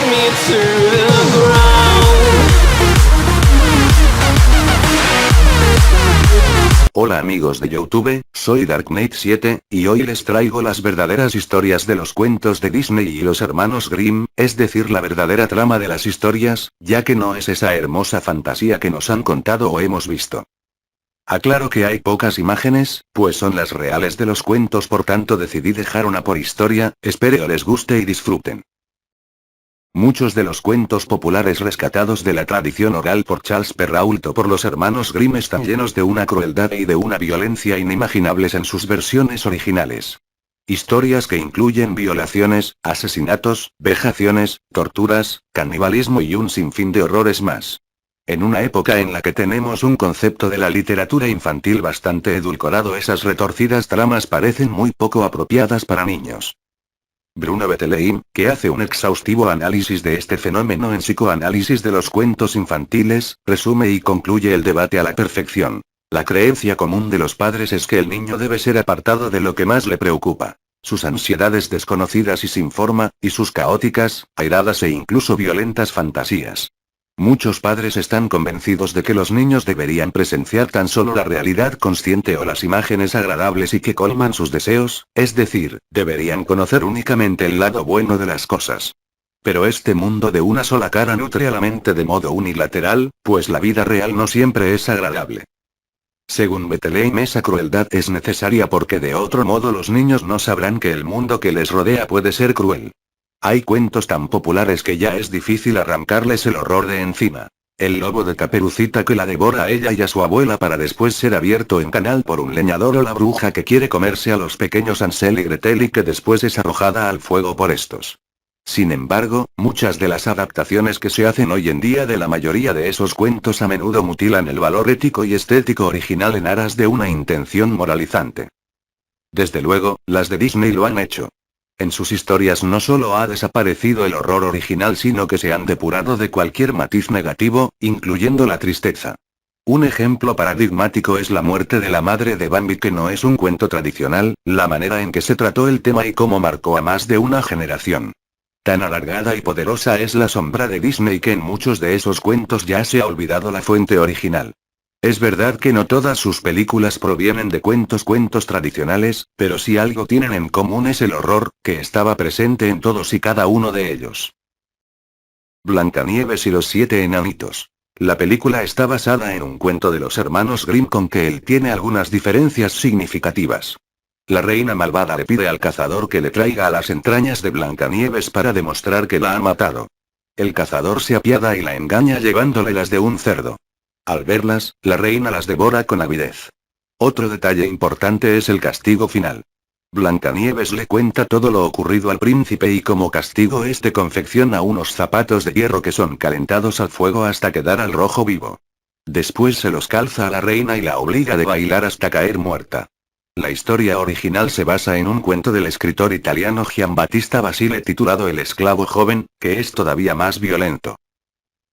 me to the ground. Hola amigos de YouTube, soy Dark Knight 7, y hoy les traigo las verdaderas historias de los cuentos de Disney y los hermanos Grimm, es decir la verdadera trama de las historias, ya que no es esa hermosa fantasía que nos han contado o hemos visto. Aclaro que hay pocas imágenes, pues son las reales de los cuentos, por tanto decidí dejar una por historia, espero les guste y disfruten. Muchos de los cuentos populares rescatados de la tradición oral por Charles Perrault o por los hermanos Grimm están llenos de una crueldad y de una violencia inimaginables en sus versiones originales. Historias que incluyen violaciones, asesinatos, vejaciones, torturas, canibalismo y un sinfín de horrores más. En una época en la que tenemos un concepto de la literatura infantil bastante edulcorado, esas retorcidas tramas parecen muy poco apropiadas para niños. Bruno Bettelheim, que hace un exhaustivo análisis de este fenómeno en Psicoanálisis de los cuentos infantiles, resume y concluye el debate a la perfección. La creencia común de los padres es que el niño debe ser apartado de lo que más le preocupa. Sus ansiedades desconocidas y sin forma, y sus caóticas, airadas e incluso violentas fantasías. Muchos padres están convencidos de que los niños deberían presenciar tan solo la realidad consciente o las imágenes agradables y que colman sus deseos, es decir, deberían conocer únicamente el lado bueno de las cosas. Pero este mundo de una sola cara nutre a la mente de modo unilateral, pues la vida real no siempre es agradable. Según Bettelheim, esa crueldad es necesaria porque de otro modo los niños no sabrán que el mundo que les rodea puede ser cruel. Hay cuentos tan populares que ya es difícil arrancarles el horror de encima. El lobo de Caperucita que la devora a ella y a su abuela para después ser abierto en canal por un leñador, o la bruja que quiere comerse a los pequeños Hansel y Gretel y que después es arrojada al fuego por estos. Sin embargo, muchas de las adaptaciones que se hacen hoy en día de la mayoría de esos cuentos a menudo mutilan el valor ético y estético original en aras de una intención moralizante. Desde luego, las de Disney lo han hecho. En sus historias no solo ha desaparecido el horror original, sino que se han depurado de cualquier matiz negativo, incluyendo la tristeza. Un ejemplo paradigmático es la muerte de la madre de Bambi, que no es un cuento tradicional, la manera en que se trató el tema y cómo marcó a más de una generación. Tan alargada y poderosa es la sombra de Disney que en muchos de esos cuentos ya se ha olvidado la fuente original. Es verdad que no todas sus películas provienen de cuentos tradicionales, pero si algo tienen en común es el horror, que estaba presente en todos y cada uno de ellos. Blancanieves y los 7 enanitos. La película está basada en un cuento de los hermanos Grimm, con que él tiene algunas diferencias significativas. La reina malvada le pide al cazador que le traiga a las entrañas de Blancanieves para demostrar que la ha matado. El cazador se apiada y la engaña llevándole las de un cerdo. Al verlas, la reina las devora con avidez. Otro detalle importante es el castigo final. Blancanieves le cuenta todo lo ocurrido al príncipe y como castigo este confecciona unos zapatos de hierro que son calentados al fuego hasta quedar al rojo vivo. Después se los calza a la reina y la obliga a bailar hasta caer muerta. La historia original se basa en un cuento del escritor italiano Giambattista Basile titulado El esclavo joven, que es todavía más violento.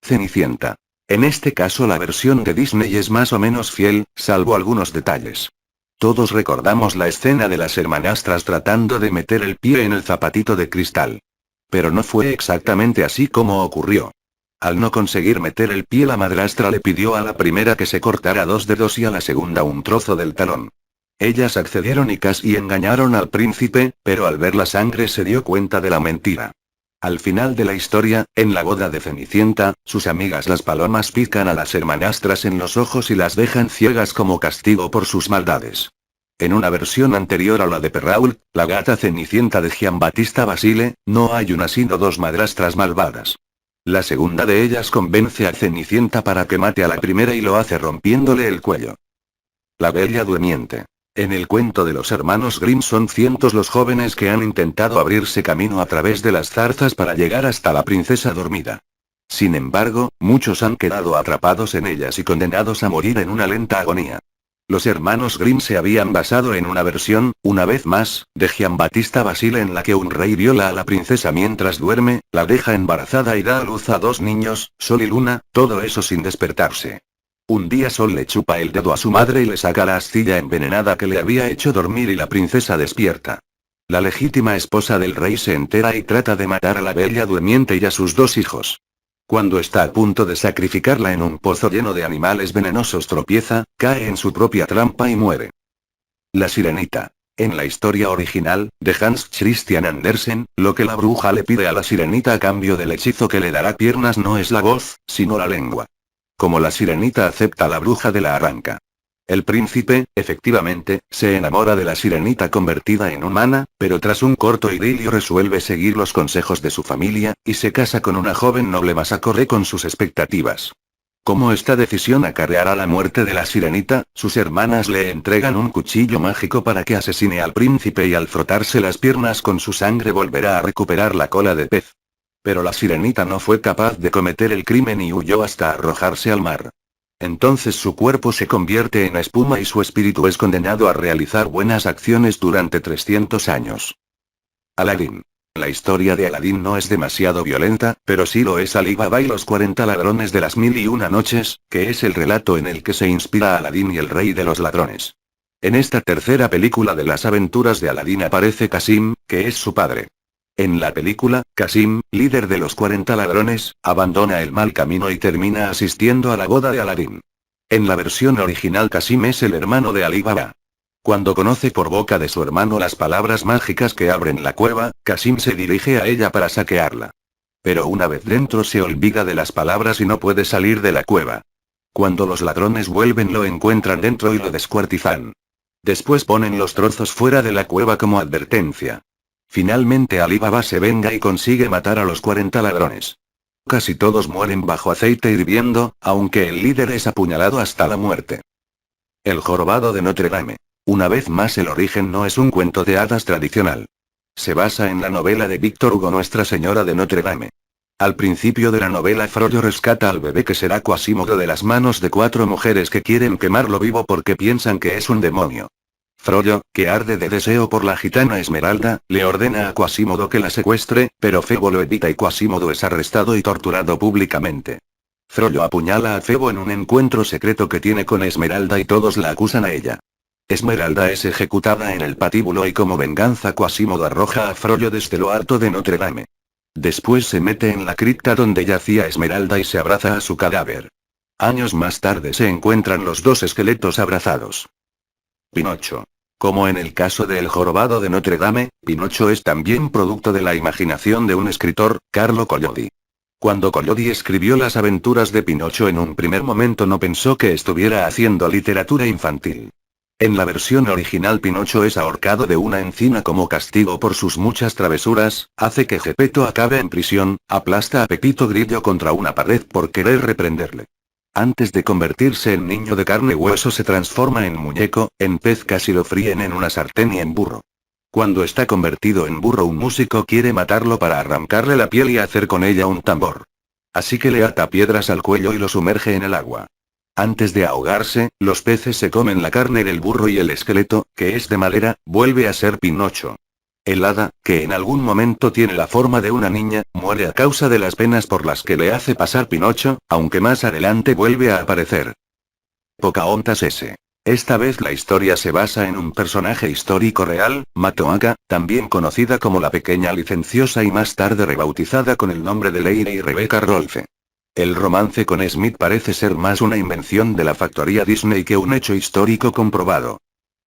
Cenicienta. En este caso la versión de Disney es más o menos fiel, salvo algunos detalles. Todos recordamos la escena de las hermanastras tratando de meter el pie en el zapatito de cristal. Pero no fue exactamente así como ocurrió. Al no conseguir meter el pie, la madrastra le pidió a la primera que se cortara 2 dedos y a la segunda un trozo del talón. Ellas accedieron y casi engañaron al príncipe, pero al ver la sangre se dio cuenta de la mentira. Al final de la historia, en la boda de Cenicienta, sus amigas las palomas pican a las hermanastras en los ojos y las dejan ciegas como castigo por sus maldades. En una versión anterior a la de Perrault, la gata Cenicienta de Giambattista Basile, no hay una sino 2 madrastras malvadas. La segunda de ellas convence a Cenicienta para que mate a la primera y lo hace rompiéndole el cuello. La Bella Durmiente. En el cuento de los hermanos Grimm son cientos los jóvenes que han intentado abrirse camino a través de las zarzas para llegar hasta la princesa dormida. Sin embargo, muchos han quedado atrapados en ellas y condenados a morir en una lenta agonía. Los hermanos Grimm se habían basado en una versión, una vez más, de Giambattista Basile en la que un rey viola a la princesa mientras duerme, la deja embarazada y da a luz a 2 niños, Sol y Luna, todo eso sin despertarse. Un día Sol le chupa el dedo a su madre y le saca la astilla envenenada que le había hecho dormir y la princesa despierta. La legítima esposa del rey se entera y trata de matar a la bella durmiente y a sus 2 hijos. Cuando está a punto de sacrificarla en un pozo lleno de animales venenosos tropieza, cae en su propia trampa y muere. La sirenita. En la historia original, de Hans Christian Andersen, lo que la bruja le pide a la sirenita a cambio del hechizo que le dará piernas no es la voz, sino la lengua. Como la sirenita acepta, la bruja de la arranca. El príncipe, efectivamente, se enamora de la sirenita convertida en humana, pero tras un corto idilio resuelve seguir los consejos de su familia, y se casa con una joven noble más acorde con sus expectativas. Como esta decisión acarreará la muerte de la sirenita, sus hermanas le entregan un cuchillo mágico para que asesine al príncipe y al frotarse las piernas con su sangre volverá a recuperar la cola de pez. Pero la sirenita no fue capaz de cometer el crimen y huyó hasta arrojarse al mar. Entonces su cuerpo se convierte en espuma y su espíritu es condenado a realizar buenas acciones durante 300 años. Aladín. La historia de Aladín no es demasiado violenta, pero sí lo es Ali Baba y los 40 ladrones de las 1001 noches, que es el relato en el que se inspira Aladín y el rey de los ladrones. En esta tercera película de las aventuras de Aladín aparece Kasim, que es su padre. En la película, Kasim, líder de los 40 ladrones, abandona el mal camino y termina asistiendo a la boda de Aladín. En la versión original Kasim es el hermano de Ali Baba. Cuando conoce por boca de su hermano las palabras mágicas que abren la cueva, Kasim se dirige a ella para saquearla. Pero una vez dentro se olvida de las palabras y no puede salir de la cueva. Cuando los ladrones vuelven lo encuentran dentro y lo descuartizan. Después ponen los trozos fuera de la cueva como advertencia. Finalmente Ali Baba se venga y consigue matar a los 40 ladrones. Casi todos mueren bajo aceite hirviendo, aunque el líder es apuñalado hasta la muerte. El jorobado de Notre Dame. Una vez más, el origen no es un cuento de hadas tradicional. Se basa en la novela de Víctor Hugo Nuestra Señora de Notre Dame. Al principio de la novela Frollo rescata al bebé que será Quasimodo de las manos de 4 mujeres que quieren quemarlo vivo porque piensan que es un demonio. Frollo, que arde de deseo por la gitana Esmeralda, le ordena a Quasimodo que la secuestre, pero Febo lo evita y Quasimodo es arrestado y torturado públicamente. Frollo apuñala a Febo en un encuentro secreto que tiene con Esmeralda y todos la acusan a ella. Esmeralda es ejecutada en el patíbulo y como venganza Quasimodo arroja a Frollo desde lo alto de Notre Dame. Después se mete en la cripta donde yacía Esmeralda y se abraza a su cadáver. Años más tarde se encuentran los 2 esqueletos abrazados. Pinocho. Como en el caso de El jorobado de Notre Dame, Pinocho es también producto de la imaginación de un escritor, Carlo Collodi. Cuando Collodi escribió las aventuras de Pinocho en un primer momento no pensó que estuviera haciendo literatura infantil. En la versión original Pinocho es ahorcado de una encina como castigo por sus muchas travesuras, hace que Gepetto acabe en prisión, aplasta a Pepito Grillo contra una pared por querer reprenderle. Antes de convertirse en niño de carne y hueso se transforma en muñeco, en pez casi lo fríen en una sartén y en burro. Cuando está convertido en burro un músico quiere matarlo para arrancarle la piel y hacer con ella un tambor. Así que le ata piedras al cuello y lo sumerge en el agua. Antes de ahogarse, los peces se comen la carne del burro y el esqueleto, que es de madera, vuelve a ser Pinocho. El hada, que en algún momento tiene la forma de una niña, muere a causa de las penas por las que le hace pasar Pinocho, aunque más adelante vuelve a aparecer. Pocahontas S. Esta vez la historia se basa en un personaje histórico real, Matoaka, también conocida como la Pequeña Licenciosa y más tarde rebautizada con el nombre de Lady Rebecca Rolfe. El romance con Smith parece ser más una invención de la factoría Disney que un hecho histórico comprobado.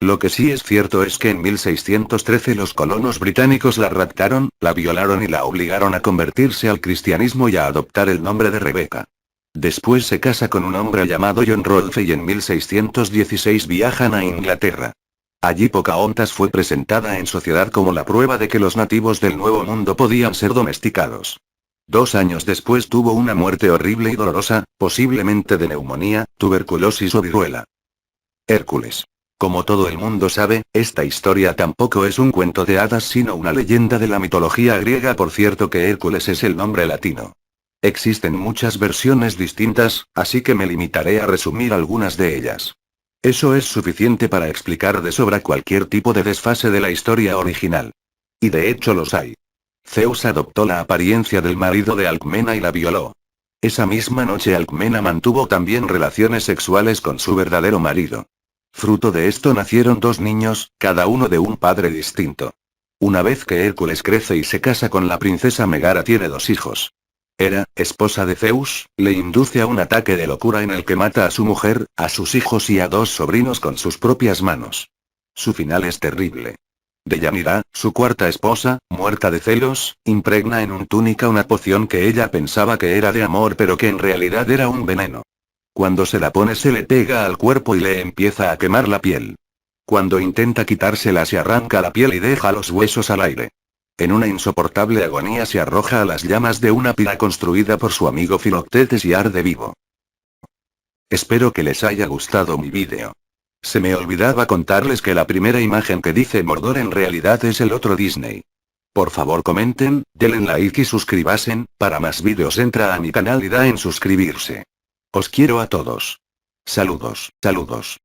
Lo que sí es cierto es que en 1613 los colonos británicos la raptaron, la violaron y la obligaron a convertirse al cristianismo y a adoptar el nombre de Rebecca. Después se casa con un hombre llamado John Rolfe y en 1616 viajan a Inglaterra. Allí Pocahontas fue presentada en sociedad como la prueba de que los nativos del Nuevo Mundo podían ser domesticados. 2 años después tuvo una muerte horrible y dolorosa, posiblemente de neumonía, tuberculosis o viruela. Hércules. Como todo el mundo sabe, esta historia tampoco es un cuento de hadas sino una leyenda de la mitología griega, por cierto que Hércules es el nombre latino. Existen muchas versiones distintas, así que me limitaré a resumir algunas de ellas. Eso es suficiente para explicar de sobra cualquier tipo de desfase de la historia original. Y de hecho los hay. Zeus adoptó la apariencia del marido de Alcmena y la violó. Esa misma noche Alcmena mantuvo también relaciones sexuales con su verdadero marido. Fruto de esto nacieron 2 niños, cada uno de un padre distinto. Una vez que Hércules crece y se casa con la princesa Megara tiene 2 hijos. Hera, esposa de Zeus, le induce a un ataque de locura en el que mata a su mujer, a sus hijos y a 2 sobrinos con sus propias manos. Su final es terrible. Deyanira, su cuarta esposa, muerta de celos, impregna en un túnica una poción que ella pensaba que era de amor pero que en realidad era un veneno. Cuando se la pone se le pega al cuerpo y le empieza a quemar la piel. Cuando intenta quitársela se arranca la piel y deja los huesos al aire. En una insoportable agonía se arroja a las llamas de una pira construida por su amigo Filoctetes y arde vivo. Espero que les haya gustado mi vídeo. Se me olvidaba contarles que la primera imagen que dice Mordor en realidad es el otro Disney. Por favor comenten, denle like y suscribasen, para más vídeos entra a mi canal y da en suscribirse. Os quiero a todos. Saludos, saludos.